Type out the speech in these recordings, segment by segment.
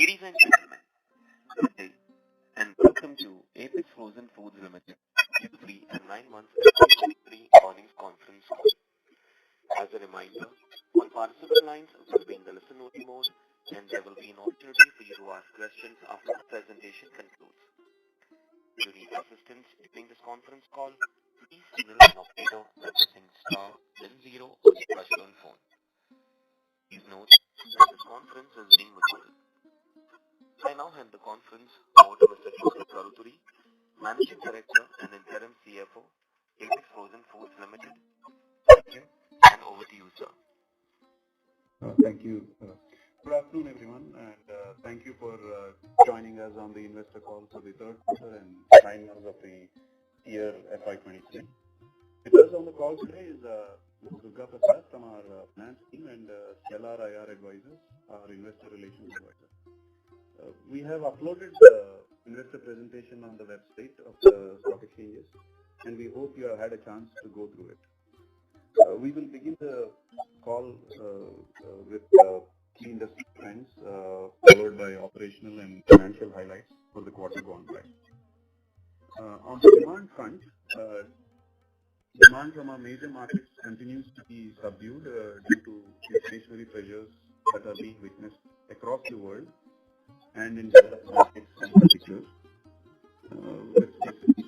Ladies and gentlemen, good day and welcome to Apex Frozen Foods Limited Q3 and 9 months FY23 earnings conference call. As a reminder, all participant lines will be in the listen-only mode and there will be an opportunity for you to ask questions after the presentation concludes. If you need assistance during this conference call, please signal an operator by pressing star then 0 on your touchtone phone. Please note that this conference is being recorded. I now hand the conference over to Mr. Q3FY2022-23, Managing Director and Interim CFO, Apex Frozen Foods Limited. Thank you, and over to you, sir. Thank you. Good afternoon, everyone, and thank you for joining us on the investor call for the third quarter and 9 months of the year FY23. With us on the call today is Durga Prasad from our finance team and Stellar IR Advisors, our investor relations advisor. We have uploaded the investor presentation on the website of the stock exchanges, and we hope you have had a chance to go through it. We will begin the call with key industry trends, followed by operational and financial highlights for the quarter gone by. On the demand front, demand from our major markets continues to be subdued due to inflationary pressures that are being witnessed across the world and in developed markets in particular. With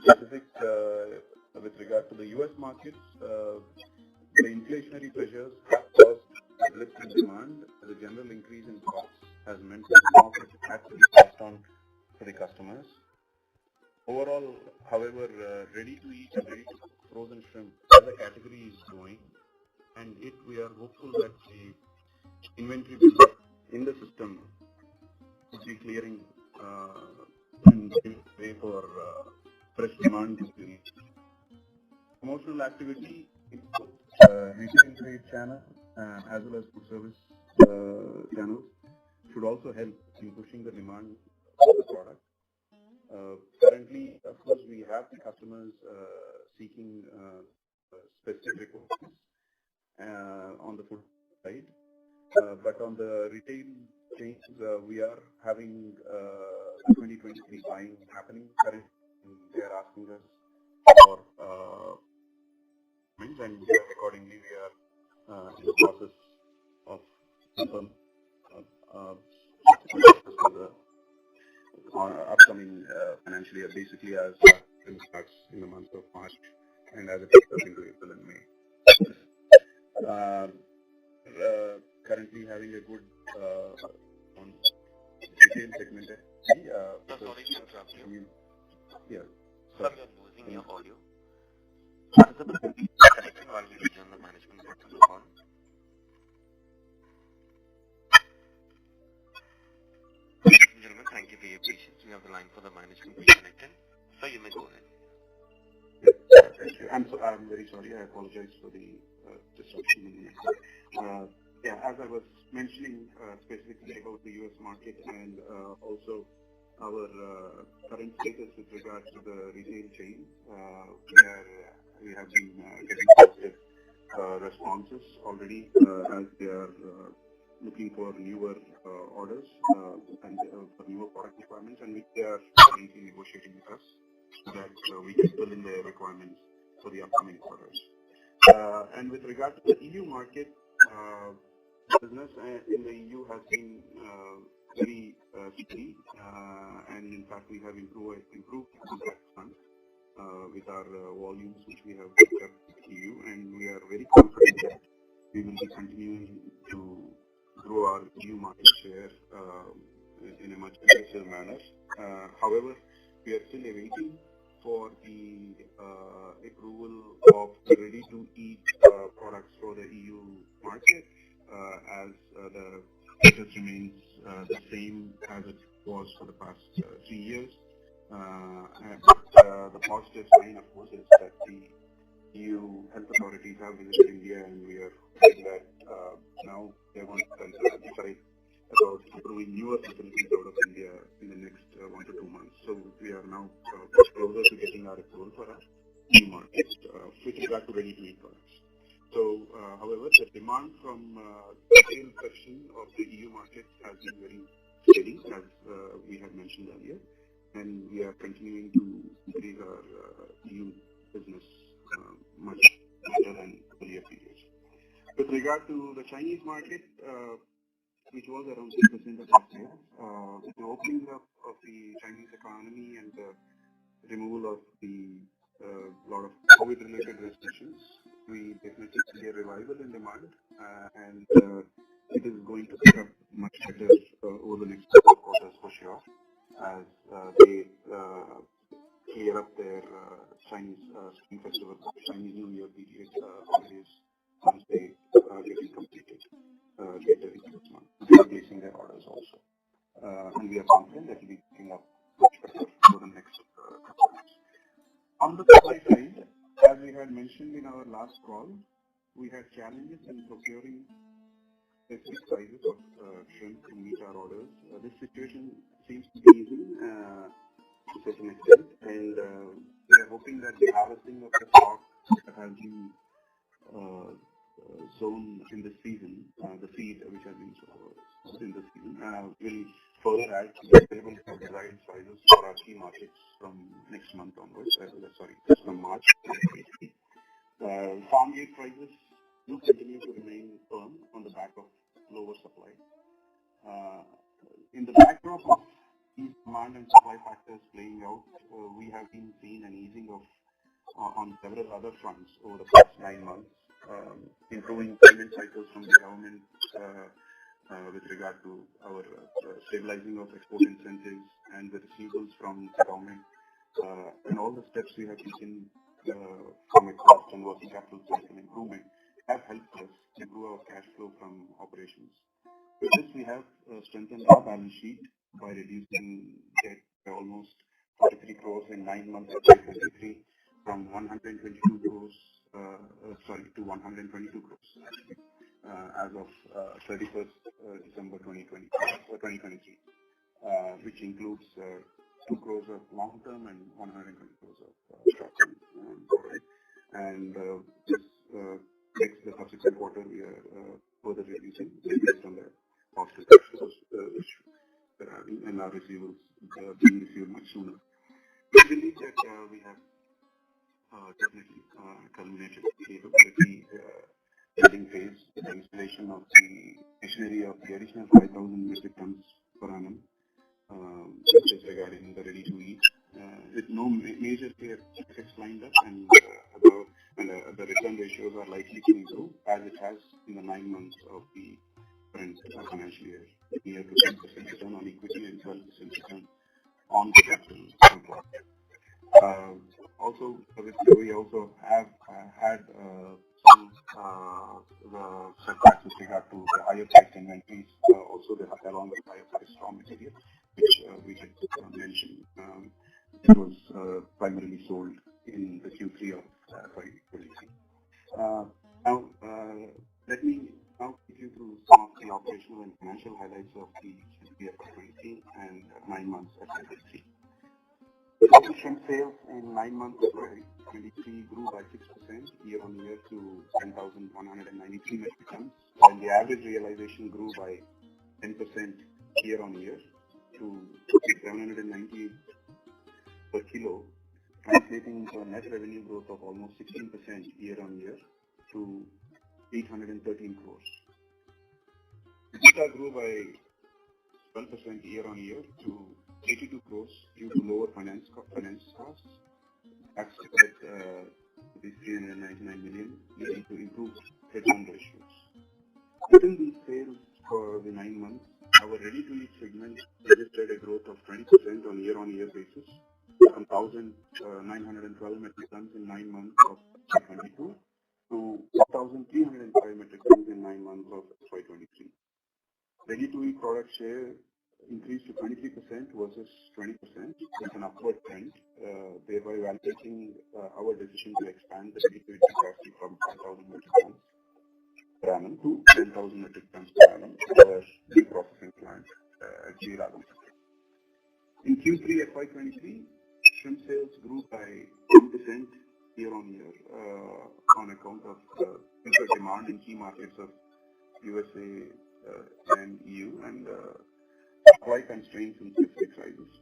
specifics with regard to the U.S. markets, the inflationary pressures have caused a lift in demand as a general increase in costs has meant that profits had to be passed on to the customers. Overall, however, ready-to-eat and ready-to-cook frozen shrimp as a category is growing, and we are hopeful that the inventory build-up in the system will be clearing and giving way for fresh demand to be. Promotional activity in both retail trade channel as well as food service channels should also help in pushing the demand of the product. Currently, of course, we have the customers seeking specific requirements on the food side, but on the retail chains, we are having 2023 buying happening currently. They are asking us for and accordingly we are in the process of the upcoming financial year, basically as it starts in the month of March and as it takes us into April and May. Currently having a good on retail segment. Sorry to interrupt you. Yeah. Sir, you're losing your audio. Participants will be connected while we rejoin the management to the call. Ladies and gentlemen, thank you for your patience. We have the line for the management reconnected. So you may go ahead. Thank you. I'm very sorry. I apologize for the disruption. As I was mentioning specifically about the U.S. market and also our current status with regard to the retail chain, we have been getting positive responses already as they are looking for newer orders and for newer product requirements, and which they are currently negotiating with us so that we can fill in their requirements for the upcoming quarters. And with regard to the EU market, business in the EU has been very steady, and in fact we have improved on that front with our volumes which we have picked up with EU, and we are very confident that we will be continuing to grow our EU market share in a much aggressive manner. However, we are still awaiting for the approval of the ready-to-eat products for the EU market, as the status remains the same as it was for the past 3 years. The positive sign, of course, is that the EU health authorities have visited India, and we are hoping that now they want to decide about approving newer facilities out of India in the next 1 to 2 months. So we are now much closer to getting our approval for our EU market with regard to ready-to-eat products. So, however, the demand from retail section of the EU market has been very steady, as we had mentioned earlier, and we are continuing to increase our EU business much better than earlier periods. With regard to the Chinese market, which was around 3% of our sales, with the opening up of the Chinese economy and the removal of the lot of COVID-related restrictions, we definitely see a revival in demand, and it is going to pick up much better over the next couple of quarters for sure, as they clear up their Chinese Spring Festival, Chinese New Year period holidays once they are getting completed later in this month. They are placing their orders also, and we are confident that it will be picking up much better over the next couple of months. On the supply side, as we had mentioned in our last call, we had challenges in procuring specific sizes of shrimp to meet our orders. This situation seems to be easing to a certain extent, and we are hoping that the harvesting of the stock that has been sown in the season, the seed which has been sown in the season, will further add to the available desired sizes for our key markets from next month onwards, from March 2023. Farm gate prices do continue to remain firm on the back of lower supply. In the backdrop of these demand and supply factors playing out, we have been seeing an easing of on several other fronts over the past 9 months, improving payment cycles from the government with regard to our stabilizing of export incentives and the receivables from the government, and all the steps we have taken from a cost and working capital cycle improvement have helped us improve our cash flow from operations. With this, we have strengthened our balance sheet by reducing debt by almost 43 crores in 9 months of 2023 from 122 crores to 122 crores as of 31st December 2023, which includes 2 crores of long-term and 120 crores of short-term borrowing. And this makes the subsequent quarter we are further reducing based on the cost of cash flows which we're having, and our receivables being received much sooner. We believe that we have definitely culminated the capability building phase with the installation of the machinery of the additional 5,000 metric tons per annum, which is regarding the ready-to-eat, with no major effects lined up, and the return ratios are likely to improve as it has in the 9 months of the current financial year, near to 10% return on equity and 12% return on the capital employed. Also, we also have had some setbacks with regard to the higher price inventories, also along with higher price raw material, which we had mentioned. It was primarily sold in the Q3 of FY2023. Now, let me now take you through some of the operational and financial highlights of the Q3 FY2023 and 9 months FY2023. Total shrimp sales in 9 months of FY2023 grew by 6% year-on-year to 10,193 metric tons, while the average realization grew by 10% year-on-year to 798 per kilo, translating into a net revenue growth of almost 16% year-on-year to 813 crores. EBITDA grew by 12% year-on-year to 82 crores due to lower finance costs. Tax at 399 million, leading to improved return ratios. Within these sales for the 9 months, our ready-to-eat segment registered a growth of 20% on year-on-year basis, from 1,912 metric tons in 9 months of FY22 to 1,305 metric tons in 9 months of FY23. Ready-to-eat product share increased to 23% versus 20%. It's an upward trend, thereby validating our decision to expand the ready-to-eat capacity from 5,000 metric tons per annum to 10,000 metric tons per annum at our new processing plant at G-Radam. In Q3 FY23, shrimp sales grew by 10% year-on-year on account of demand in key markets of USA and EU, and supply constraints in specific sizes.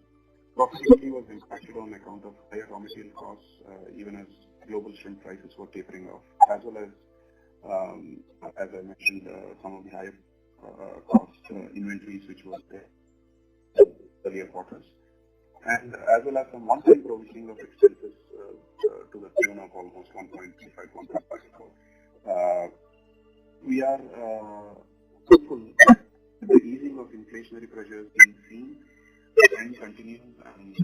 Profitability was impacted on account of higher raw material costs, even as global shrimp prices were tapering off, as well as I mentioned, some of the higher cost inventories which were there earlier quarters, and as well as some one-time provisioning of expenses to the tune of almost 1.5 crore. We are hopeful that the easing of inflationary pressures being seen and continues and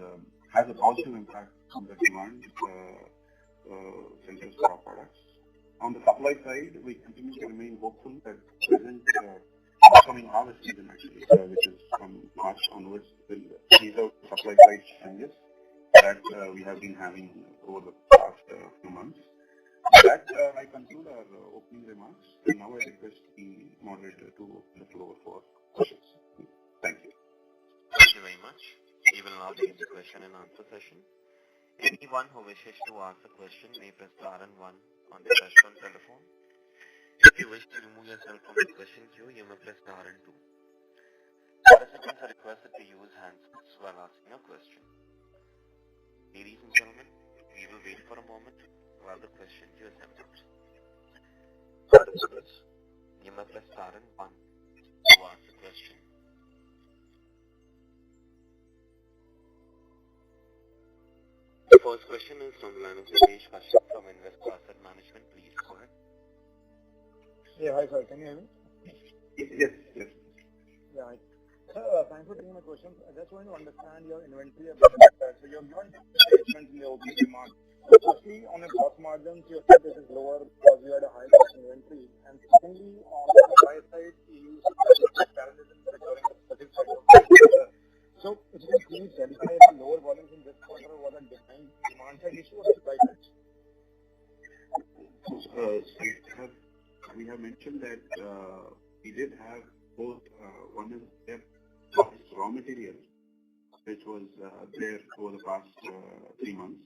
has a positive impact on the demand centers for our products. On the supply side, we continue to remain hopeful that present upcoming harvest season actually, which is from March onwards, will ease out supply side challenges that we have been having over the past few months. That I conclude our opening remarks, and now I request the moderator to open the floor for questions. Thank you. Thank you very much. We will now begin the question and answer session. Anyone who wishes to ask a question may press star and 1 on the touchtone telephone. If you wish to remove yourself from the question queue, you may press star and 2. Participants are requested to use handsets while asking a question. Ladies and gentlemen, we will wait for a moment while the question queue assembles. Participants, you may press star and 1 to ask a question. The first question is from the line of Dinesh Kashyap from Invest Asset Management. Please go ahead. Yeah, hi sir. Can you hear me? Yes. Yeah. Sir, thanks for taking my question. I just want to understand your inventory a bit better. So you're given statements in the opening remarks. Firstly, on the gross margins, you said this is lower because you had a high cost inventory. And secondly, on the supply side, you used challenges in securing the specific side of the. So if you can please clarify the lower volumes in this quarter, was a demand side issue or supply side? We have mentioned that we did have both. One is there raw material, which was there over the past 3 months.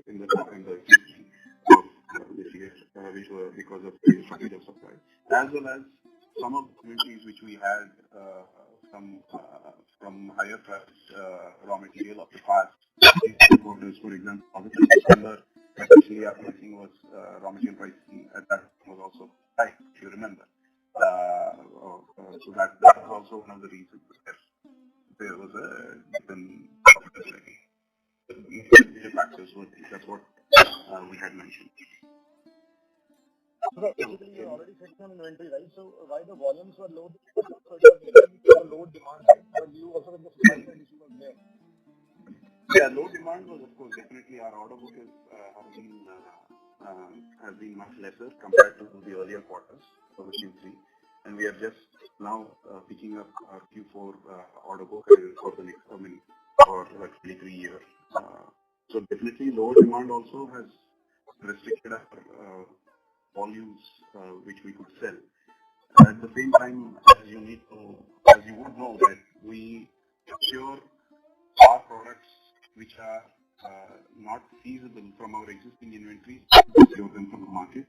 In the Q3 of this year, which were because of the shortage of supply, as well as some of the inventories which we had from higher priced raw material of the past quarters. For example, August and December, especially our pricing was raw material pricing at that was also high, if you remember. So that was also one of the reasons there was a different profitability. The factors were these. That's what we had mentioned. So basically, you already said some inventory, right? So why the volumes were low? So it was mainly to the low demand side, but you also had the supply side issue was there. Yeah, low demand was, of course, definitely our order book has been much lesser compared to the earlier quarters of the Q3, and we are just now picking up our Q4 order book for the next for 23 years. So definitely lower demand also has restricted our volumes which we could sell. At the same time, as you would know, that we procure our products which are not feasible from our existing inventories, procure them from the market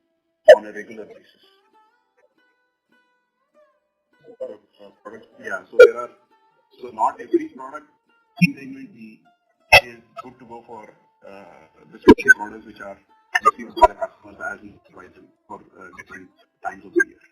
on a regular basis. Yeah, so not every product in the inventory is good to go for the specific orders which are received by the customers as we provide them for different times of the year.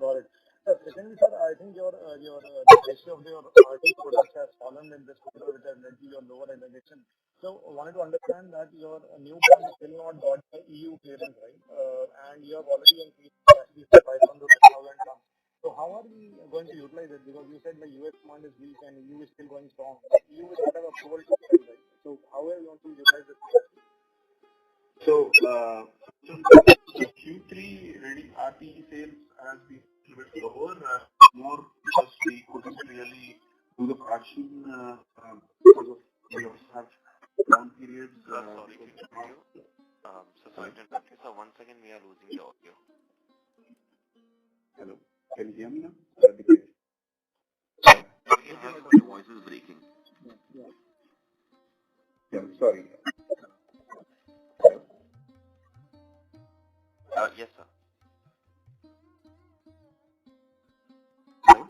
Got it. Secondly, sir, I think the ratio of your RT products has fallen in this quarter, which has led to your lower realization. So I wanted to understand that your new plant still not got the EU clearance, right? And you have already increased capacity to 500 to 1,000 tons. So how are we going to utilize it? Because you said the US demand is weak and EU is still going strong. But EU is not have approval to sell, right? So how are you going to utilize this capacity? So Q3 ready RT sales has been a bit lower, more because we couldn't really do the production because of we also have down periods. Sorry to interrupt you. Sorry to interrupt you. So once again, we are losing the audio. Hello, can you hear me now? Your voice is breaking. Yeah, sorry. Yes, sir. Hello?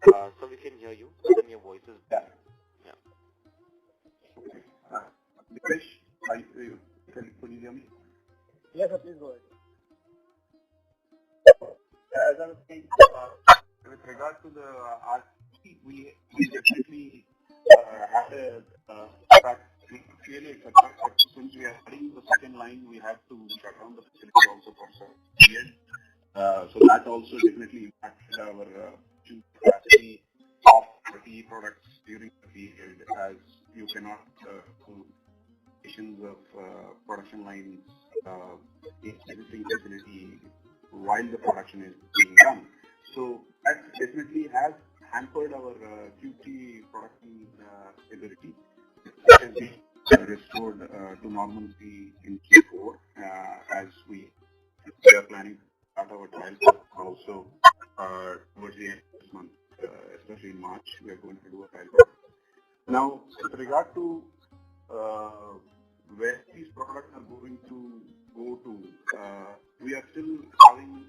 So we can hear you, but then your voice is bad. Yeah. Dipesh, could you hear me? Yes, sir, please go ahead. As I was saying, with regard to the RT, we definitely had a fact, clearly it's a fact that since we are adding the second line, we had to shut down the facility also for some period. So that also definitely impacted our capacity of RT products during the period, as you cannot do stations of production lines in existing facility while the production is being done. So that definitely has hampered our Q3 production ability. It has been restored to normalcy in Q4 as we are planning to start our trial also towards the end of this month, especially in March, we are going to do a trial. Now, with regard to where these products are going to go to, we are still having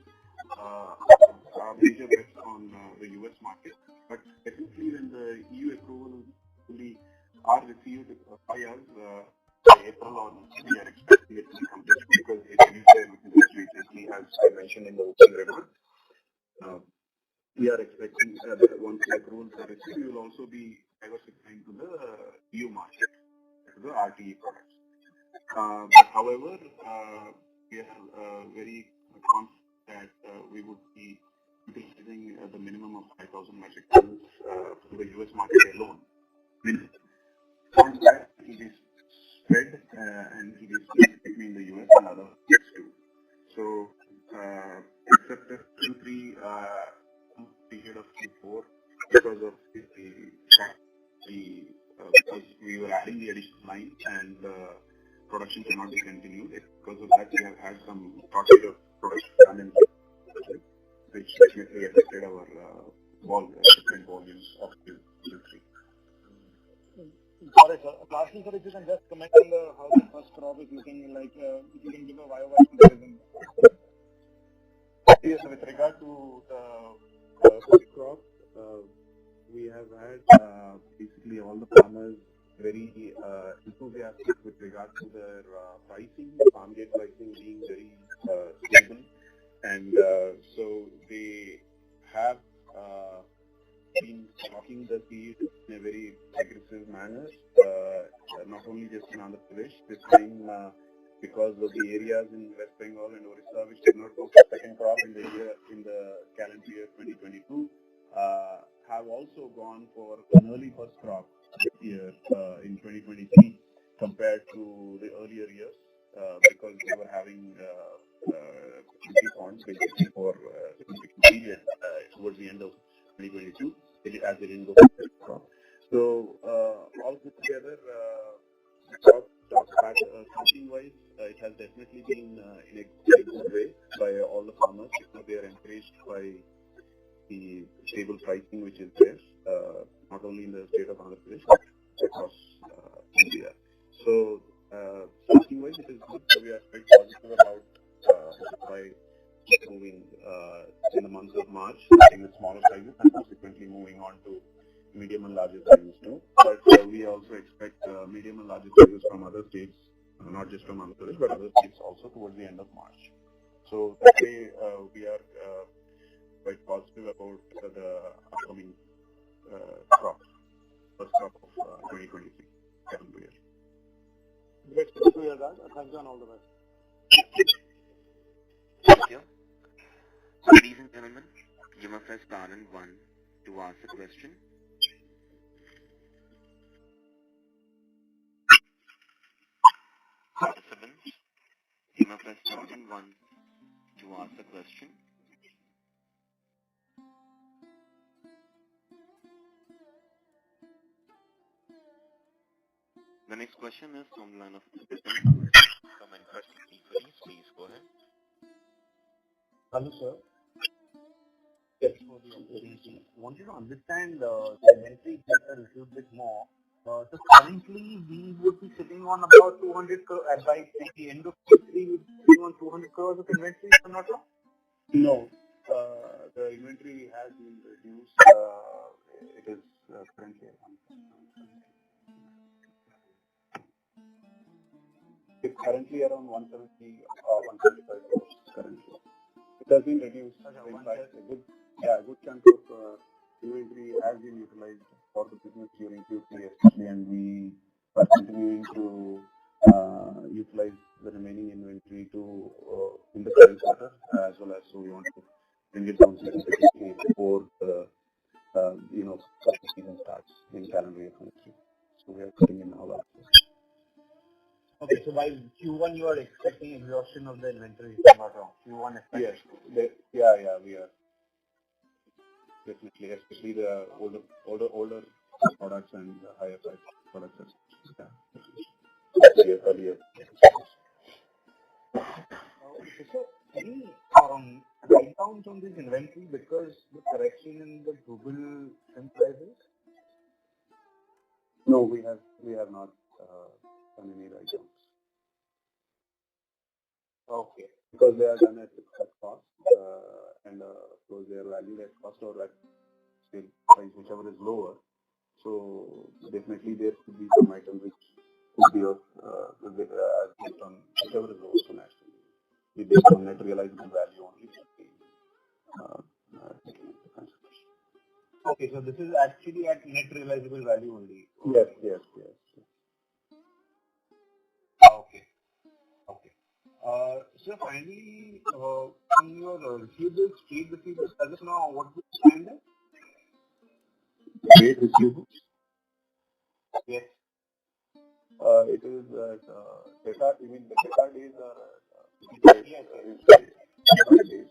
a major bet on the US market, but definitely when the EU approval fully are received by us by April or we are expecting it to be completed because it is recently, as I mentioned in the opening remarks. We are expecting that once the approvals are received, we will also be diversifying to the EU market, to the RTE products. But however, we are very confident that we would be utilizing the minimum of 5,000 metric tons for the US market alone. On that, it is spread and it is split between the US and other states too. So, except the Q3 period of Q4, because of because we were adding the additional line and production cannot be continued. Because of that, we have had some shortage of production done in which definitely affected our shipment volumes of Q3. Got it, sir. Lastly, sir, if you can just comment on how the first crop is looking like, if you can give a YOY comparison. Yes, with regard to the first crop, we have had basically all the farmers very enthusiastic with regard to their pricing, farm gate pricing being very stable, and so they have been stocking the seed in a very aggressive manner, not only just in Andhra Pradesh, this time because of the areas in West Bengal and Orissa which did not go for second crop in the calendar year 2022, have also gone for an early first crop this year in 2023 compared to the earlier years because they were having ponds basically for a significant period towards the end of 2022 as they didn't go for second crop. So all put together, something-wise, it has definitely been in a very good way by all the farmers because they are encouraged by the stable pricing which is there, not only in the state of Andhra Pradesh but across India. So something-wise, it is good. So we are quite positive about supply moving in the month of March, starting with smaller sizes and subsequently moving on to medium and larger sizes too. But we also expect medium and larger sizes from other states, not just from Andhra Pradesh, but other states also towards the end of March. So that way, we are quite positive about the upcoming crop, first crop of 2023 calendar year. Great to hear that. Thank you and all the best. Thank you. Ladies and gentlemen, you must press star and 1 to ask a question. Participants, you must press star and 1 to ask a question. The next question is from the line of from Interest Equities. Please go ahead. Hello, sir. Yes. For the opportunity. Wanted to understand the inventory bit a little bit more. So currently we would be sitting on about 200 crores, by the end of Q3 we would be sitting on 200 crores of inventory, if I'm not wrong? No, the inventory has been reduced roughly around 170 or 175 crores currently. It has been reduced. In fact, a good chunk of inventory has been utilized for the business during Q3 especially, and we are continuing to utilize the remaining inventory to in the current quarter as well as we want to bring it down significantly before the season starts in calendar year 23. So we are putting in all our efforts. Okay, so by Q1 you are expecting exhaustion of the inventory, if I'm not wrong. Q1 Yes, expectation. we are definitely, especially the older products and the higher price products. Earlier. So any write-downs on this inventory because the correction in the global shrimp prices? No, we have not done any write-downs. Okay. Because they are done at cost, and of course they are valued at cost or at sale price, whichever is lower. So definitely there could be some items which could be of based on whichever is lowest on actually. Be based on net realizable value only. Taking into consideration. Okay, so this is actually at net realizable value only. Yes. Okay. So finally, on your receivables, trade receivables, as of now, what would you find there? Trade receivables? Yes. It is data. You mean the data days are Yes. 55 days.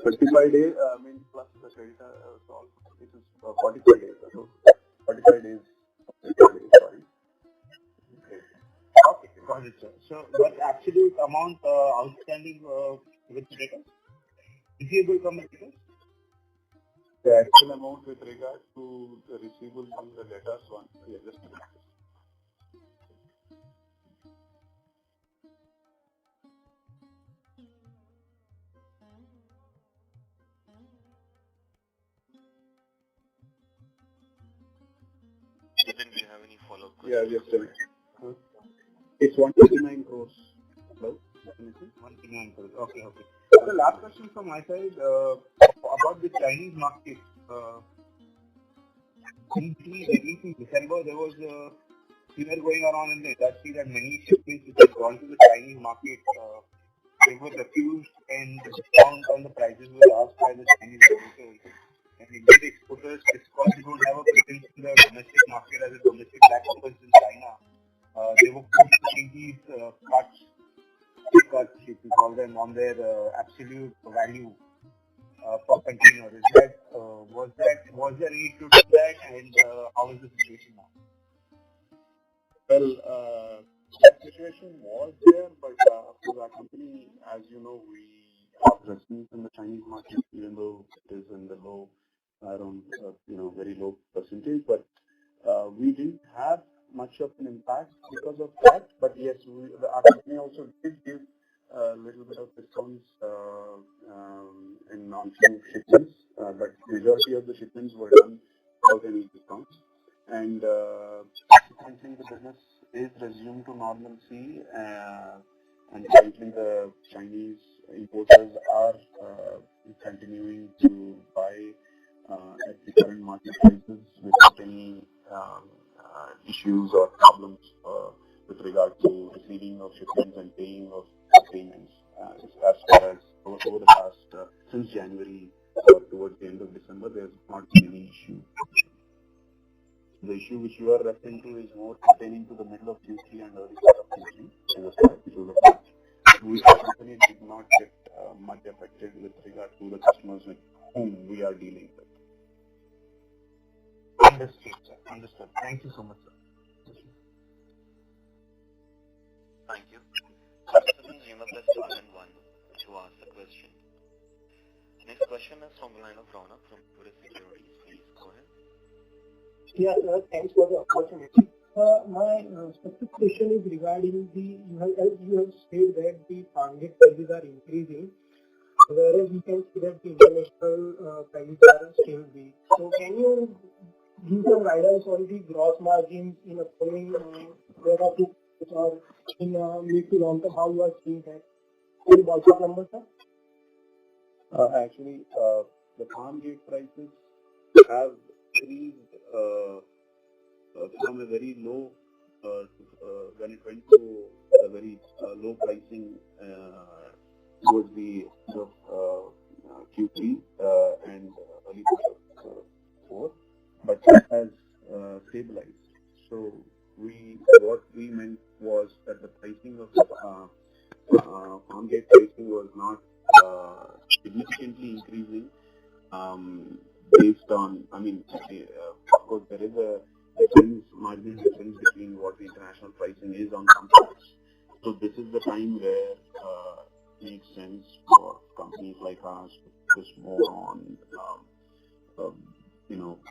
35 days. Plus the credit. So this is 45 days. So 45 days. Sorry. Okay, got it, sir. So what absolute amount outstanding with debtors? Receivable from debtors? The actual amount with regard to the receivables on the debtors one. Yeah, just a minute. Didn't we have any follow-up Yeah, questions? just a minute. It's 129 crores. Hello? 129 crores. Okay. So the last question from my side about the Chinese market. In December, there was a fear going around in the industry that many shipments which had gone to the Chinese market, they were refused and the discount on the prices were asked by the Chinese producers. And Indian exporters, because they don't have a presence in the domestic market as a domestic back office in China, they were forced to take these cuts, if you call them, on their absolute value per container. Was there any truth to that, and how is the situation now? Well, that situation was there, but for our company, as you know, we are present in the Chinese market, even though it is in the low, around very low percentage. But we didn't have much of an impact because of that. But yes, our company also did give a little bit of discounts in on-few shipments, but majority of the shipments were done without any discounts. And subsequently, the business is resumed to normalcy, and currently the Chinese importers are continuing to buy at the current market prices without any issues or problems with regard to receiving of shipments and paying of payments. As far as over the past, since January or towards the end of December, there's not been any issue. The issue which you are referring to is more pertaining to the middle of Q3 and early part of Q3, which was the fact. Our company did not get much affected with regard to the customers with whom we are dealing with. Understood, sir. Understood. Thank you so much, sir. Thank you. Participants, you must press star and 1 to ask the question. Next question is from the line of Ronak from Q3 Securities. Please go ahead. Yeah, sir. Thanks for the opportunity. My specific question is regarding you have said that the target prices are increasing, whereas we can see that the international prices are still weak. So can you give some guidance on the gross margins in upcoming quarter two or in mid to long term, how you are seeing that? Any ballpark numbers, sir? Actually, the farm gate prices have increased from a very low when it went to a very low pricing towards the end of Q3 and early quarter 4, but that has stabilized. So what we meant was that the pricing of the farm gate pricing was not significantly increasing based on, of course, there is a marginal difference between what the international pricing is on some products. So this is the time where it makes sense for companies like us to focus more on,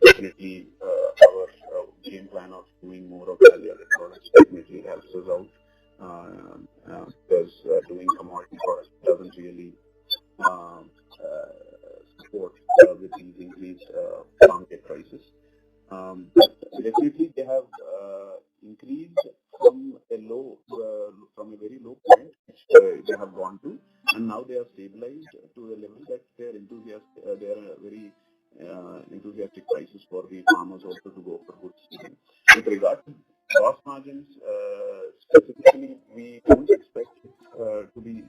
definitely our game plan of doing more of value-added products definitely helps us out because doing commodity products doesn't really support with these increased market prices. But definitely they have increased from a very low point which they have gone to, and now they have stabilized to a level that they are very enthusiastic prices for the farmers also to go for good season. With regard to gross margins, specifically, we don't expect it to be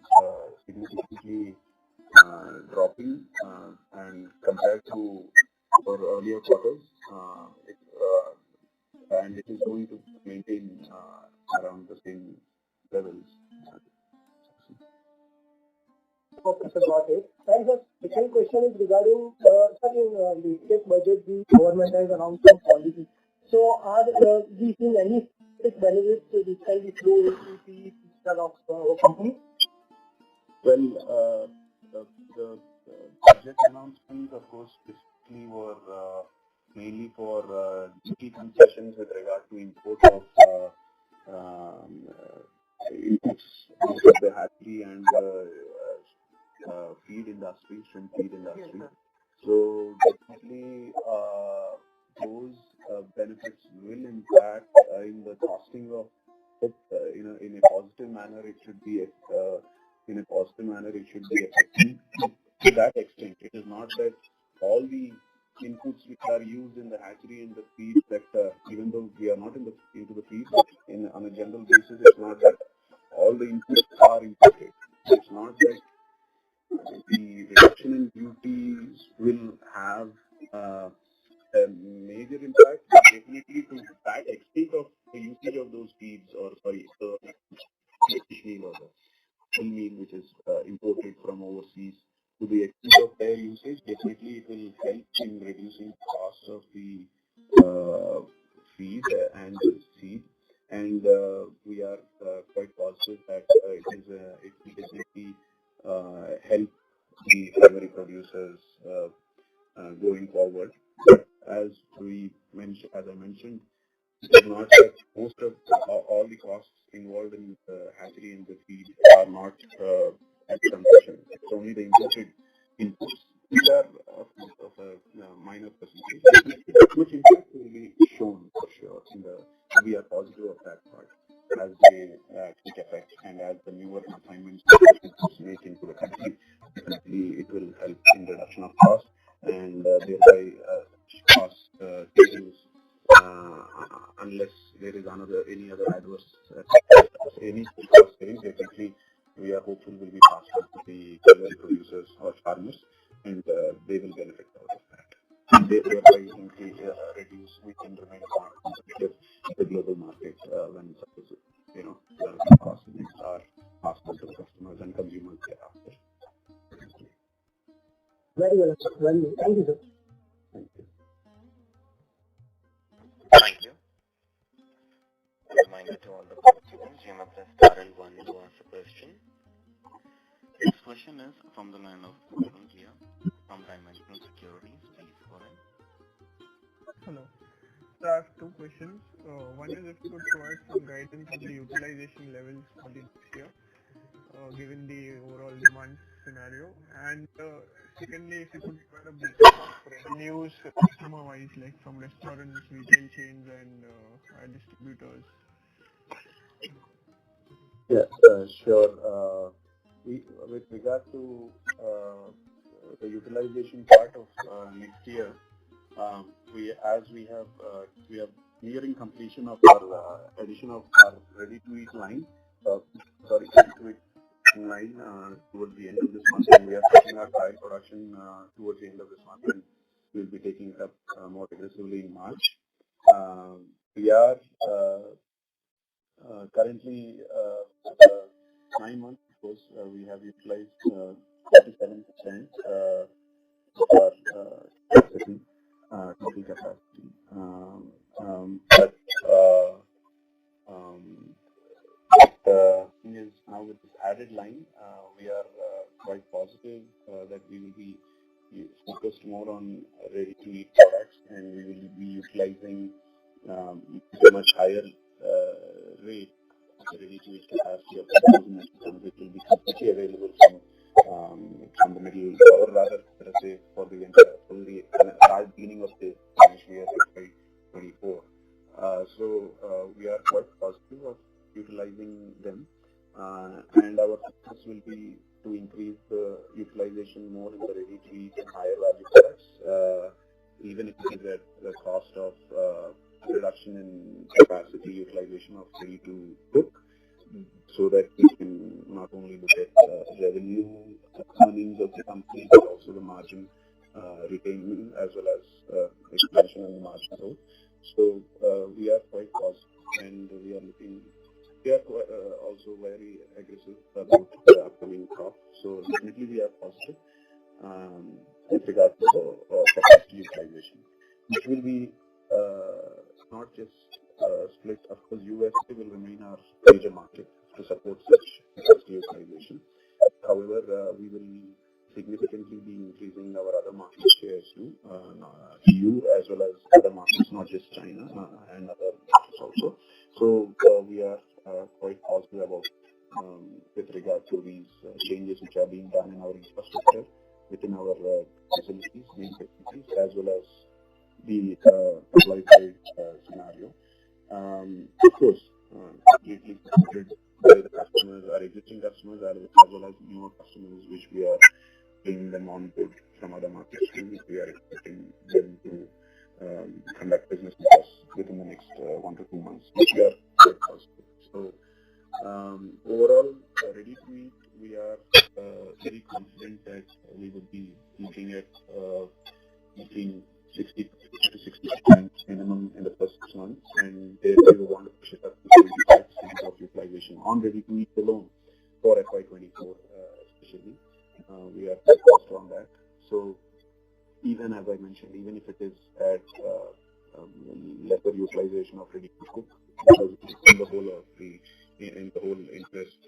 significantly dropping and compared to our earlier quarters, and it is going to maintain around the same levels. Okay, sir, got it. And the second question is regarding, sir, in latest budget, the government has announced some policies. So are we seeing any benefits which can be flow into the future of our company? Well, the budget announcements, of course, basically were mainly for duty concessions with regard to import of inputs into the hatchery and feed industry, shrimp feed industry. Yes, so definitely those benefits will impact in the costing of it. In a positive manner, it should be affecting to that extent. It is not that all the inputs which are used in the hatchery and the feed sector, even though we are not into the feed, but on a general basis, it's not that all the inputs are imported. It's not that the reduction in duties will have a major impact, but definitely to that extent of the usage of those feeds, or sorry, the fish meal or the full meal which is imported from overseas, to the extent of their usage, definitely it will help in reducing the cost of the feed and the seed. And we are quite positive that it will definitely help the primary producers going forward. But as I mentioned, it is not that most of all the costs involved in the hatchery and the feed are not at concession. It's only the imported inputs which are of a minor percentage. Which impact will be shown for sure. We are positive of that part as they take effect, and as the newer consignments make into the country, definitely it will help in reduction of cost and thereby cost savings. Unless there is any other adverse any cost savings, definitely we are hopeful will be passed on to the primary producers or farmers, and they will benefit out of that. And thereby we can remain competitive in the global market when suppose the cost savings are passed on to the customers and consumers thereafter. Very well, sir. Very well. Thank you, sir. Thank you. Thank you. A reminder to all the participants, you may press star and 1 to ask a question. Next question is from the line of Concall from Dimensional Securities. Please go ahead. Hello. So I have two questions. One is if you could provide some guidance on the utilization levels for the next year, given the overall demand scenario. scenario? And secondly, if you could provide a breakup of revenues customer-wise, like from restaurants, retail chains, and distributors. Yeah, sure. With regard to the utilization part of next year, we are nearing completion of our addition of our ready-to-eat line. Ready-to-eat line towards the end of this month, and we are starting our trial production towards the end of this month, and we'll be taking it up more aggressively in March. We are currently 9 months, of course, we have utilized 47% of our capacity, total capacity. But the thing is, now with this added line, we are quite positive that we will be focused more on ready-to-eat products, and we will be utilizing a much higher rate of the ready-to-eat capacity of 10,000 metric tons, which will be completely available from the middle, or rather, let us say, for the beginning of the financial year FY24. So we are quite positive of utilizing them, and our focus will be to increase the utilization more in the ready-to-eat and higher value products, even if it is at the cost of reduction in capacity utilization of ready-to-cook, so that we can not only look at revenue earnings of the company, but also the margin retaining as well as expansion in the margin growth. So we are quite positive, and we are also very aggressive about the upcoming crop. So definitely we are positive with regard to the capacity utilization, which will be not just split. Of course, USA will remain our major market to support such capacity utilization. However, we will significantly be increasing our other market shares too, EU as well as other markets, not just China and other markets also. So we are quite positive about with regard to these changes which are being done in our infrastructure within our facilities, main facilities, as well as the supply side scenario. Of course, completely supported by the customers, our existing customers, as well as newer customers, which we are bringing them on board from other markets too, which we are expecting them to conduct business with us within the next 1 to 2 months, which we are quite positive. So overall, ready-to-eat, we are very confident that we would be looking at between 60 to 60% minimum in the first 6 months, and we will want to push it up to 75% of utilization on ready-to-eat alone for FY24 especially. We are quite positive on that. So even as I mentioned, even if it is at lesser utilization of ready-to-cook, because in the whole interest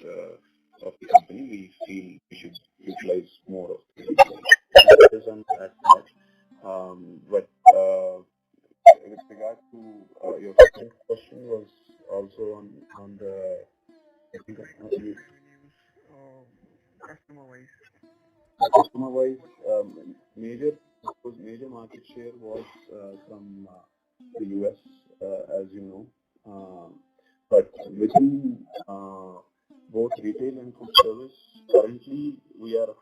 of the company, we feel we should utilize more of ready-to-cook. That is on that part. But with regard to your second question was also on the, I think, Customer-wise. Customer-wise, major market share was from the US, as you know. But within both retail and food service, currently we are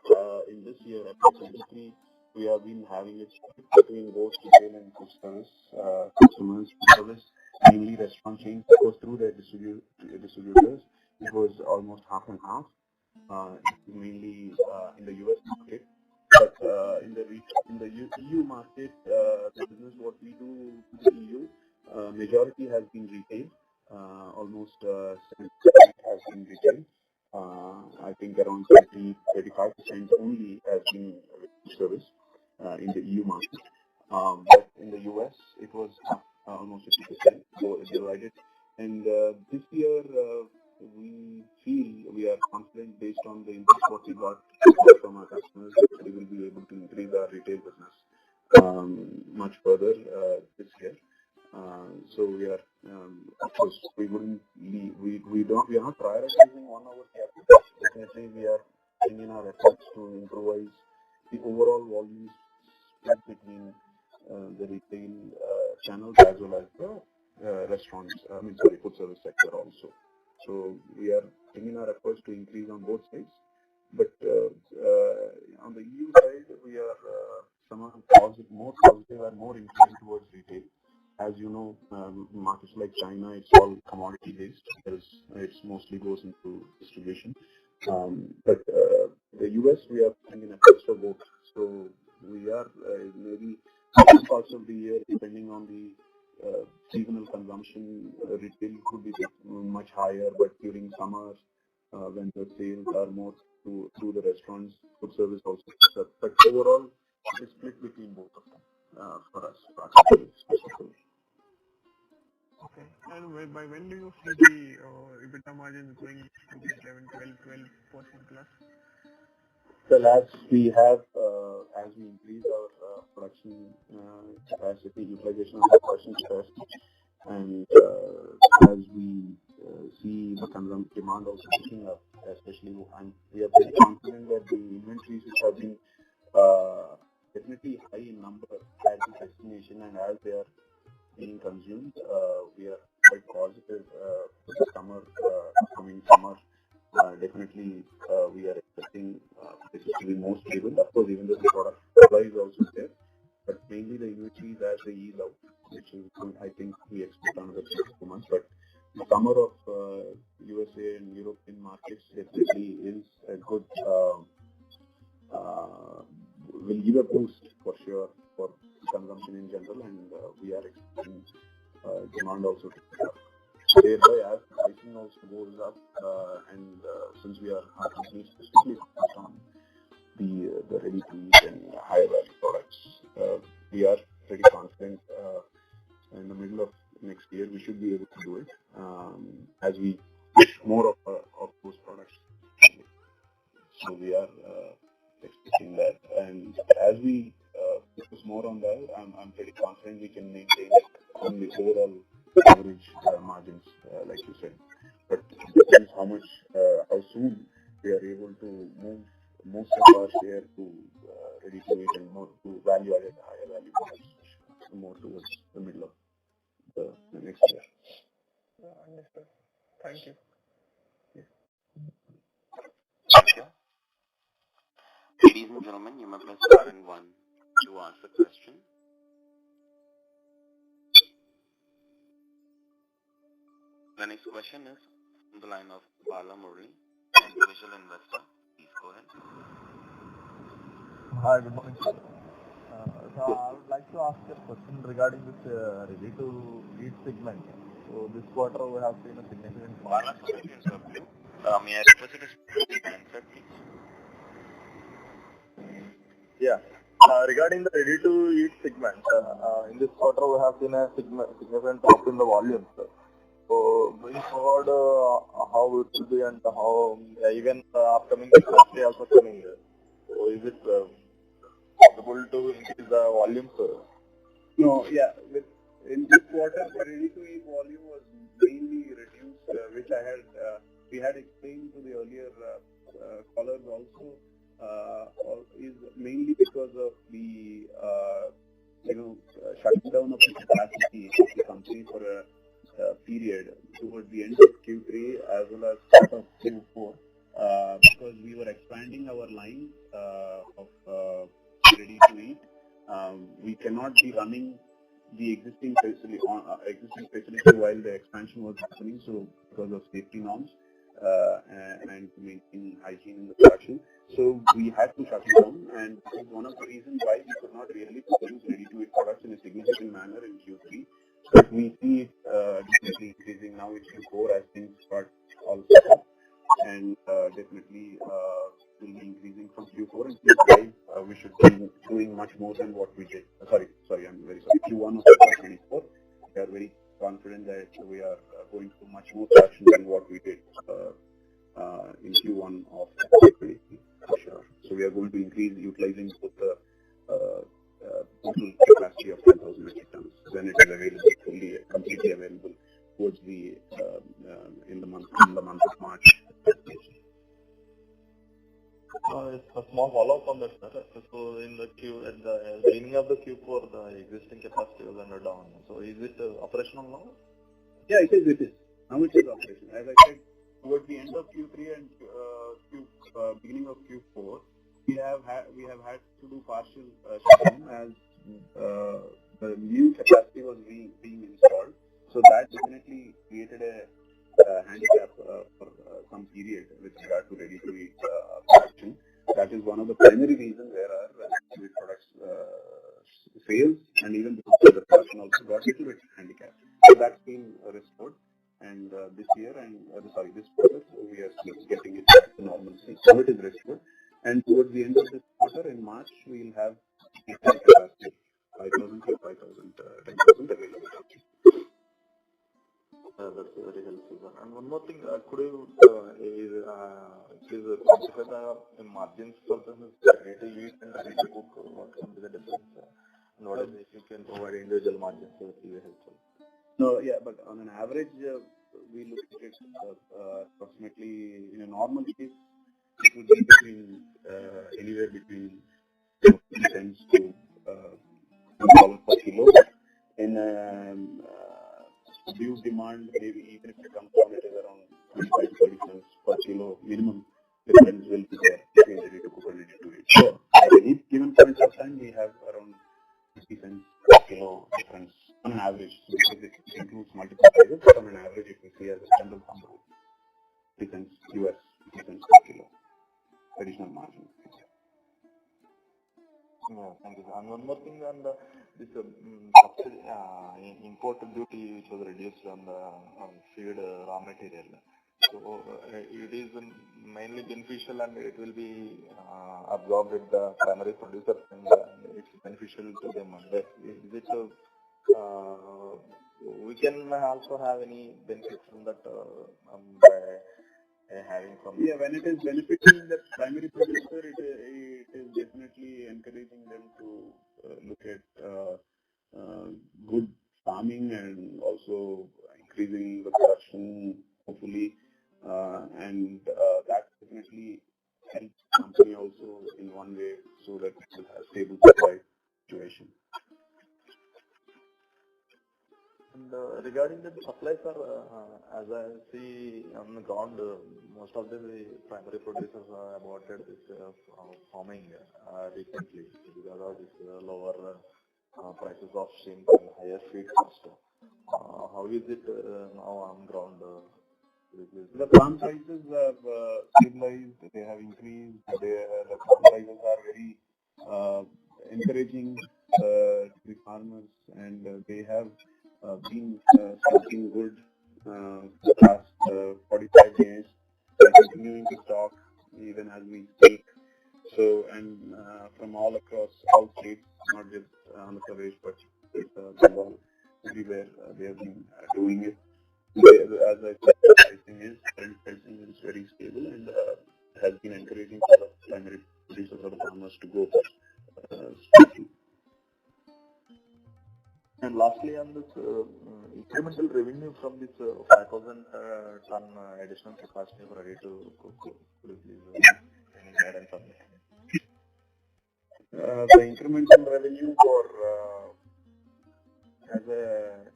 in this year, FY23, we have been having it between both retail and food service customers. Food service, mainly restaurant chains, that goes through their distributors. It was almost half and half. Mainly in the US market, but in the EU market, the business what we do in the EU, majority has been retail. Almost 70% has been retail. I think around 35% only has been service in the EU market. But in the US, it was almost 50%, so divided. And this year, we feel we are confident based on the interest what we got from our customers that we will be able to increase our retail business much further this year. So we are, of course, we are not prioritizing one over the other. Definitely, we are bringing our efforts to improvise the overall volumes split between the retail channels as well as the restaurants, food service sector also. So we are bringing our efforts to increase on both sides. But on the EU side, we are somehow more positive and more inclined towards retail. As you know, markets like China, it's all commodity based. It mostly goes into distribution. But the US, we are bringing efforts for both. So we are maybe some parts of the year, depending on the seasonal consumption, retail could be much higher. But during summer, when the sales are more through the restaurants, food service also. But overall, it is split between both of them for us. Okay. And by when do you see the EBITDA margins going to be 11, 12% plus? Well, as we increase our production capacity, utilization of our production capacity, and as we see the demand also picking up, especially, and we are very confident that the inventories which have been definitely high in number at the destination and as they are being consumed, we are quite positive for the summer, upcoming summer. Definitely, we are expecting this to be more stable. Of course, even though the product supply is also there, but mainly the inventories as they ease out, which is, I think, we expect another 2 months. But the summer of USA and European markets definitely is a good, will give a boost for sure for consumption in general, and we are expecting demand also to pick up. Thereby, as the pricing also goes up, and since our company is specifically focused on the ready-to-eat and higher value products, we are pretty confident in the middle of next year we should be able to do it as we push more of those products. So we are expecting that, and as we focus more on that, I'm pretty confident we can maintain it on the overall average margins, like you said. But it depends how soon we are able to move most of our share to ready-to-eat and more to value-added, higher value products, more towards the middle of the next year. Understood. Thank you. Thank you. Ladies and gentlemen, you may press star and 1 to ask a question. The next question is from the line of Bala Murli, individual investor. Please go ahead. Hi, good morning, sir. So I would like to ask a question regarding this ready-to-eat segment. So this quarter we have seen a significant. Bala, sorry to interrupt you. May I request you to speak and answer, please? Yeah. Regarding the ready-to-eat segment, in this quarter we have seen a significant drop in the volumes. So going forward, how it will be and how even upcoming day also coming. So is it possible to increase the volumes? No, yeah. In this quarter, the ready-to-eat volume was mainly reduced, which we had explained to the earlier callers also, is mainly because of the shutting down of the capacity of the company for a period towards the end of Q3 as well as start of Q4, because we were expanding our line of ready-to-eat. We cannot be running the existing facility while the expansion was happening, so because of safety norms and to maintain hygiene in the production. So we had to shut it down, and this is one of the reasons why we could not really produce ready-to-eat products in a significant manner in Q3. But we see it definitely increasing now in Q4 as things start all set up, and definitely will be increasing from Q4 and Q5. We should be doing much more than what we did. I'm very sorry. Q1 of 2024, we are very confident that we are going to much more traction than what we did in Q1 of 2023 for sure. So we are going to increase utilizing both the total capacity of 10,000 metric tons when it is available, completely available towards the in the month of March. It's a small follow-up on that, sir. So in the at the beginning of the Q4, the existing capacity was under down. So is it operational now? Yeah, it is. Now it is operational. As I said, towards the end of Q3 and beginning of Q4, we have had to do partial shutdown as the new capacity was being installed. So that definitely created a handicap for some period with regard to ready-to-eat production. That is one of the primary reasons where our ready-to-eat products sales and even the production also got a little bit handicapped. So that's been restored. And this quarter, we are getting it back to normalcy. So it is restored. And towards the end of this quarter, in March, we will have capacity 5,000 to 10,000 available. That's very helpful, sir. And one more thing, could you please quantify the margins for the ready-to-eat and ready-to-cook? What can be the difference? And what if you can provide individual margins, so it will be helpful. No, yeah, but on an average, we look at it approximately in a normal case, it would be between anywhere between 50 cents to $1 per kilo. In subdued demand, maybe even if it comes down, it is around 25 to 30 cents per kilo minimum. Difference will be there between ready to cook and ready to eat. So at any given point of time, we have around 50 cents per kilo difference on an average. So because it includes multiple prices, but on an average, if we see as a standard thumb rule, 50 cents US, 50 cents per kilo additional margin. Yeah, thank you, sir. And one more thing on this subsidy, import duty which was reduced on the feed raw material. So it is mainly beneficial and it will be absorbed with the primary producer and it's beneficial to them. Is it we can also have any benefits from that by having some? Yeah, when it is benefiting the primary producer, it is definitely encouraging them to look at good farming and also increasing the production, hopefully, and that definitely helps the company also in one way so that it will have stable supply situation. And regarding the supply, sir, as I see on the ground, most of the primary producers aborted this farming recently because of this lower prices of shrimp and higher feed cost. How is it now on ground? The farm prices have stabilized, they have increased, the farm prices are very encouraging to the farmers and they have been stocking good the past 45 days. They're continuing to stock even as we speak. So, and from all across all states, not just Andhra Pradesh, but Bengal, everywhere they have been doing it. As I said, the current pricing is very stable and has been encouraging for the primary producers or the farmers to go stocking. And lastly, on this incremental revenue from this 5,000 ton additional capacity for ready to cook, could you please any guidance on that? The incremental revenue for as a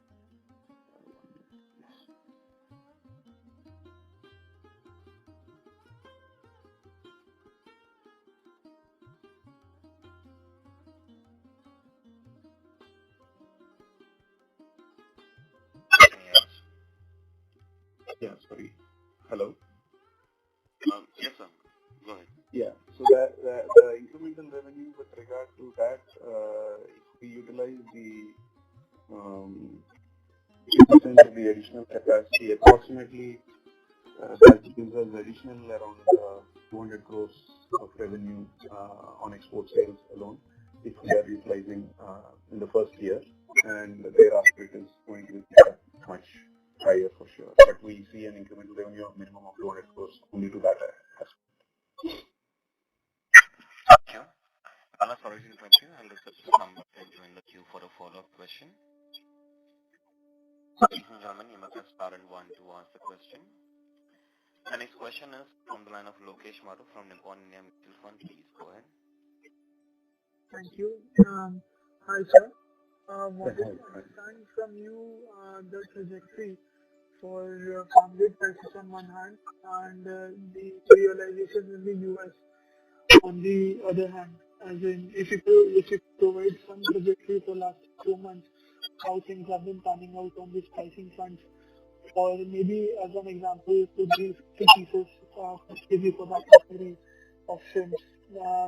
yeah, sorry. Hello. Yes, sir. Go ahead. Yeah. So the incremental revenue with regard to that, if we utilize the 50% of the additional capacity, approximately that gives us additional around 200 crores of revenue on export sales alone if we are utilizing in the first year, and thereafter it is going to be much higher for sure. But we see an incremental revenue of minimum of 200 crores only to that aspect. Thank you. Sorry to interrupt you. I'll request the number to join the queue for a follow-up question. Ladies and gentlemen, you must have star and one to ask the question. The next question is from the line of Lokesh Maru from Nippon India Mutual Fund. Please go ahead. Thank you. Hi, sir. Wanted to understand from you the trajectory for farm gate prices on one hand and the realizations in the US on the other hand. As in, if you provide some trajectory for last 2 months, how things have been panning out on these pricing fronts, or maybe as an example, could be 50 pieces of kg for that category of shrimps.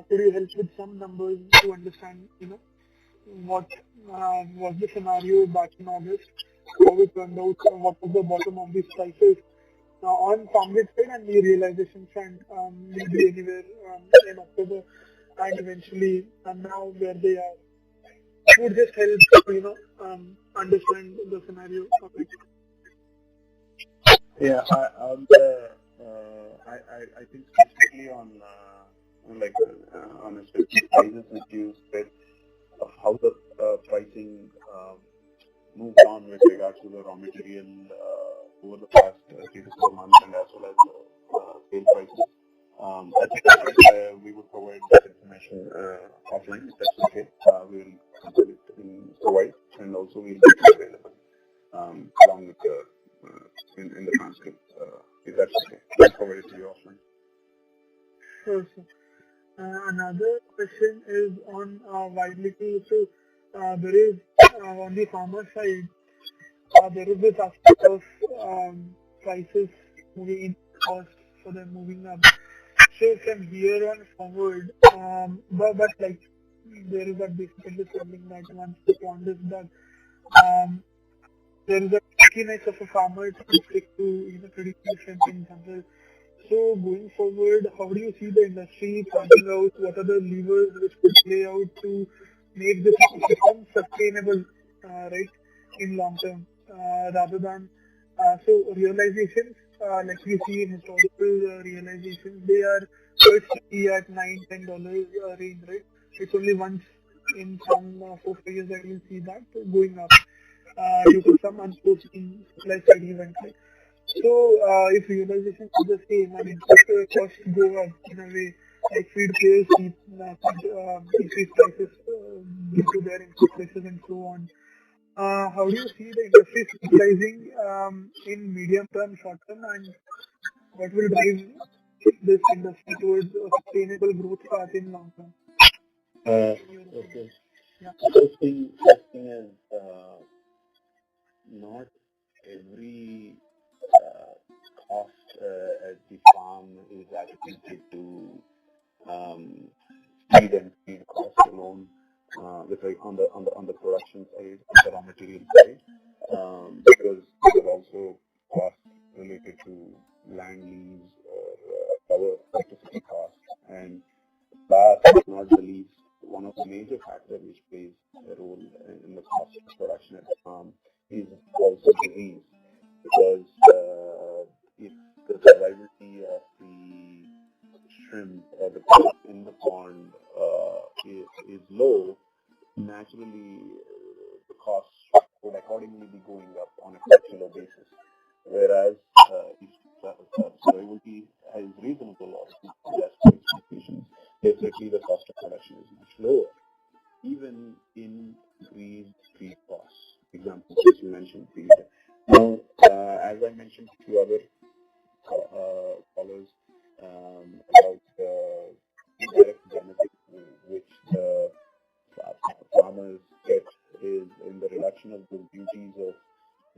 Could you help with some numbers to understand, what was the scenario back in August, how it turned out, what was the bottom of these prices on farm gate side and the realization front, maybe anywhere in October and eventually and now where they are. It would just help, understand the scenario of it. Yeah, I think specifically on a specific prices that you said, how the pricing moved on with regards to the raw material over the past 3 to 4 months and as well as sale prices. I think we would provide that information offline if that's okay. We will put it in provide and also we'll make it available along with the in the transcript if that's okay. I'll provide it to you offline. Sure, sir. Another question is on viability. So there is on the farmer side, there is this aspect of prices moving in, cost for them moving up. So from here on forward, but like there is that basic understanding that once the pond is done, there is a stickiness of a farmer to stick to producing shrimp in general. So going forward, how do you see the industry planning out? What are the levers which could play out to make this ecosystem sustainable, right, in long term, rather than so realizations, like we see in historical realizations, they are quite sticky at $9-10 range, right? It's only once in some 4-5 years that we'll see that going up due to some unforeseen supply side event, right? So, if realizations are the same and input costs go up in a way, like feed players keep increase prices due to their input prices and so on. How do you see the industry stabilizing in medium term, short term, and what will drive this industry towards a sustainable growth path in long term? Okay. Yeah. First thing is not every cost at the farm is attributed to feed cost alone, with on the production side, on the raw material side, because there are also costs related to land lease or power electricity costs, and last but not the least, one of the major factors which plays a role in the cost of production at the farm is also disease, because if the survivability of the shrimp or the fish in the pond is low, naturally the costs would accordingly be going up on a per kilo basis. Whereas if survivability is reasonable or as per expectations, definitely the cost of production is much lower, even in increased feed costs. Example, as you mentioned, feed. Now, as I mentioned to few other callers about the indirect benefit which the farmers get is in the reduction of the duties of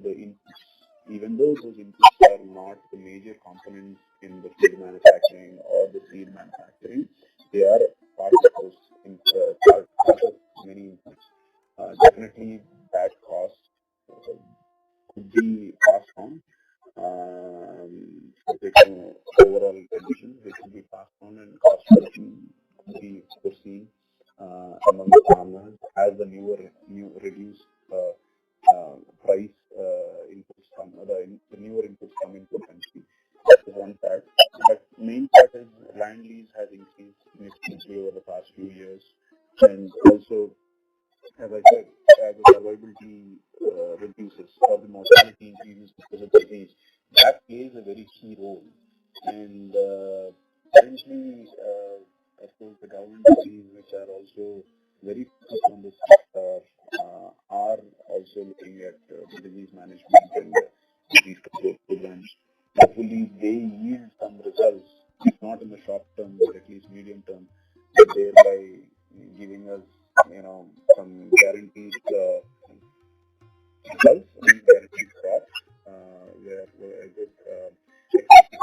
the inputs. Even though those inputs are not the major components in the feed manufacturing or the seed manufacturing, they are part of those part of many inputs. Definitely that cost could be passed on, subject to overall conditions, which will be passed on, and cost reduction could be foreseen among the farmers as the new reduced price inputs come, the newer inputs come into the country. That is one part. But main part is land lease has increased significantly over the past few years, and also, as I said, as the survivability reduces or the mortality increases because of disease, that plays a very key role And currently, of course, the government bodies which are also very focused on this sector are also looking at disease management and disease control programs. Hopefully, they yield some results, if not in the short term, but at least medium term, and thereby giving us, some guaranteed results and guaranteed crops, where a good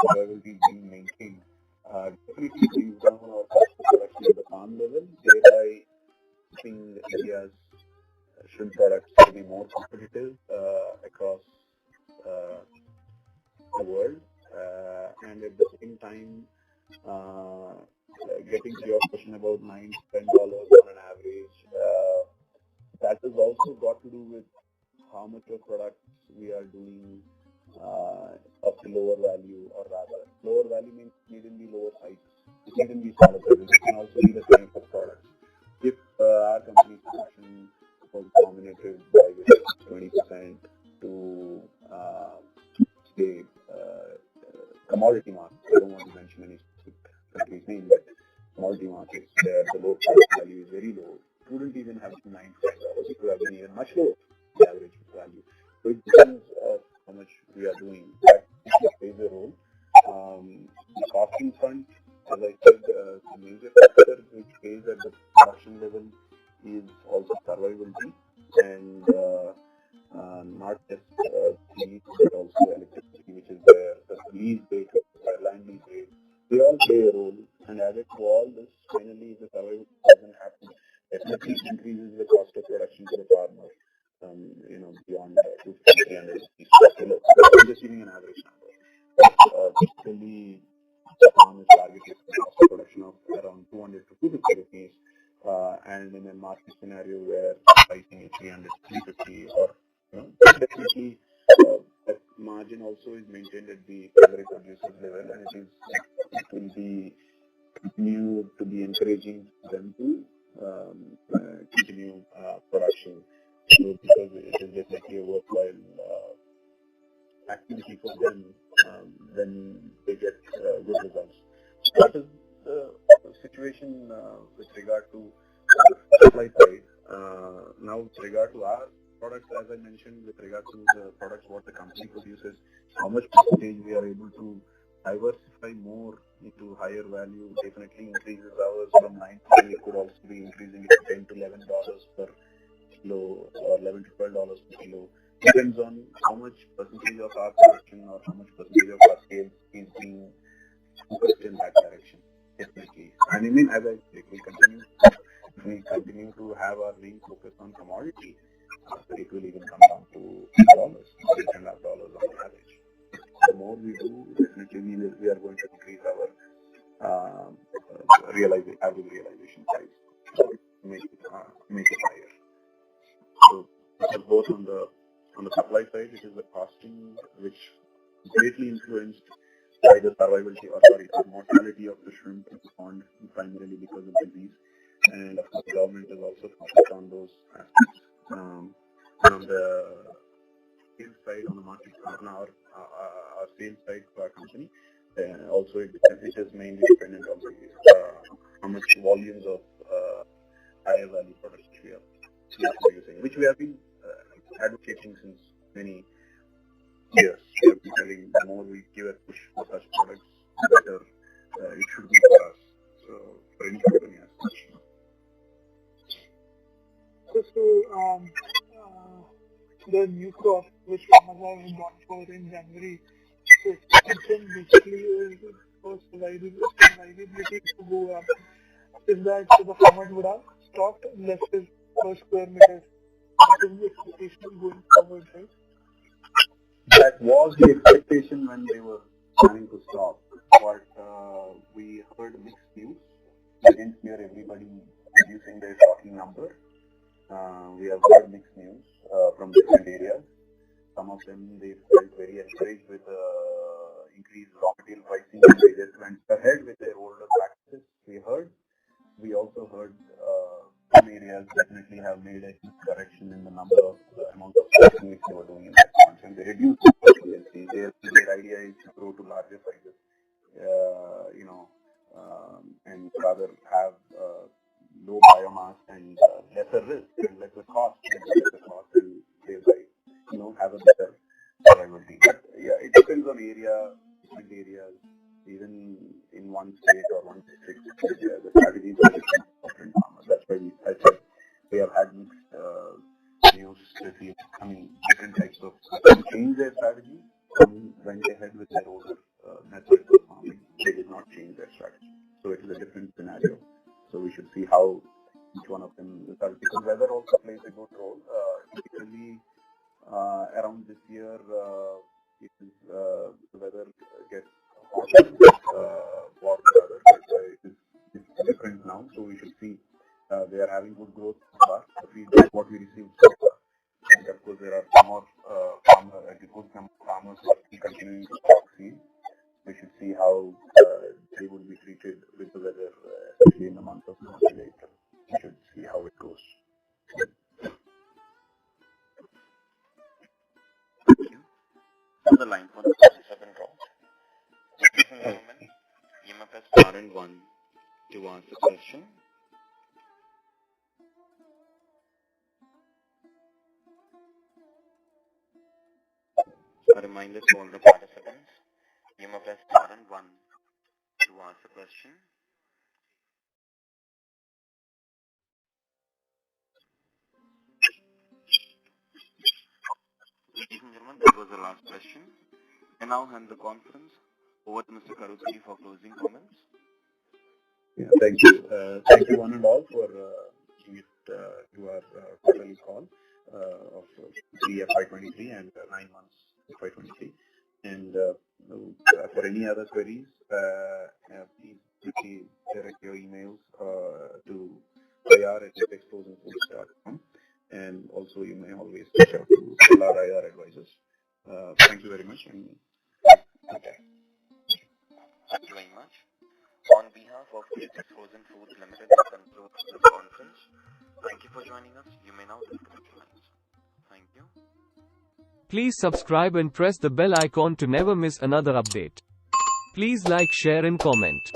survival is being maintained. Definitely brings down our cost of production at the farm level, thereby keeping India's shrimp products to be more competitive across the world, and at the same time, getting to your question about $9 to $10 on an average, that has also got to do with how much of products we are doing of the lower value, or rather, lower value means need in the lower sizes. It needn't be smaller sizes. It can also be the same for products. If our company's production was dominated by 20% to say commodity markets, I don't want to mention any specific country's name, but commodity markets where the low price value is very low, it wouldn't even have been $9. It would have been even much lower, the average value. So it depends on how much we are doing. That plays a role. The costing front, as I said, the major factor which plays at the production level is also survivability, and not just heat, but also electricity, which is there, the lease rate, land lease rate. They all play a role, and added to all this, finally, the survival doesn't happen. Definitely increases the cost of production to the farmer, beyond 250, 300 rupees per kilo. I'm just giving an average number. Typically, the farm is targeted for cost of production of around 200 to 250 rupees, and in a market scenario where pricing is 300 to 350, or definitely that margin also is maintained at the primary producer's level, and it will be continue to be encouraging them to continue production. So because it is definitely a worthwhile activity for them when they get good results. So that is the situation with regard to the supply side. Now, with regard to our products, as I mentioned, with regard to the products what the company produces, how much percentage we are able to diversify more into higher value definitely increases ours from 9 to 10. It could also be increasing it to $10 to $11 per kilo, or $11 to $12 per kilo. Depends on how much percentage of our production or how much percentage of our sales is being focused in that direction. Definitely. And I mean, as I said, we continue to have our main focus on commodity, it will even come down to $8, $8.5 on average. The more we do, definitely we are going to increase our average realization price, so make it higher. So this is both on the supply side, it is the costing which is greatly influenced by the the mortality of the shrimp in the pond, primarily because of disease, and of course the government is also focused on those aspects. And on the sales side, on the market, on our sales side for our company, also it is mainly dependent on how much volumes of higher value products which we are using, which we have been advocating since many years. We have been telling the more we give a push for such products, the better it should be for us. So for any company as such. So, the new crop which farmers have gone for in January, so expansion basically is for survivability to go up. Is that the farmers would have stocked less per square meter? That is the expectation going forward, right? That was the expectation when they were planning to stop, but we heard mixed news. We didn't hear everybody reducing their stocking number. We have heard mixed news from different areas. Some of them, they felt very encouraged with increased raw material pricing, and they just went ahead with their older practices. We also heard some areas definitely have made a huge correction in the amount of stocking which they were doing in that month, and they reduced the frequency. Their idea is to grow to larger sizes. and rather have low biomass and lesser risk and lesser cost, and thereby, have a better survivability. But yeah, it depends on area, different areas. Even in one state or one district, the strategies are different farmers. That's why I said we have had mixed news this year. I mean, different types of some change their strategy. Some went ahead with their older methods of farming. They did not change their strategy. So it is a different scenario. So we should see how each one of them results. Because weather also plays a good role. Typically, around this year, the weather gets hotter, warmer rather, but it's different now. So we should see they are having good growth so far. The feedback what we received so far, and of course there are some more good number of farmers who are still continuing to stock seed. We should see how they would be treated with the weather, especially in the month of March and April. We should see how it goes. Thank you. On the line for the participant round. Ladies and gentlemen, you may press star and 1 to ask the question. A reminder to all the participants, you may press star and 1 to ask a question. Ladies and gentlemen, that was the last question. I now hand the conference over to Mr. Karuturi for closing comments. Yeah, thank you. Thank you one and all for giving it to our quarterly call of Q3FY2023 and 9 months FY2023. And for any other queries, please direct your emails to ir@apexfrozenfoods.com, and also you may always reach out to our IR advisors. Thank you very much. And okay. Thank you very much. On behalf of Apex Frozen Foods Limited, that concludes this conference. Thank you for joining us. You may now disconnect your lines. Thank you. Please subscribe and press the bell icon to never miss another update. Please like, share and comment.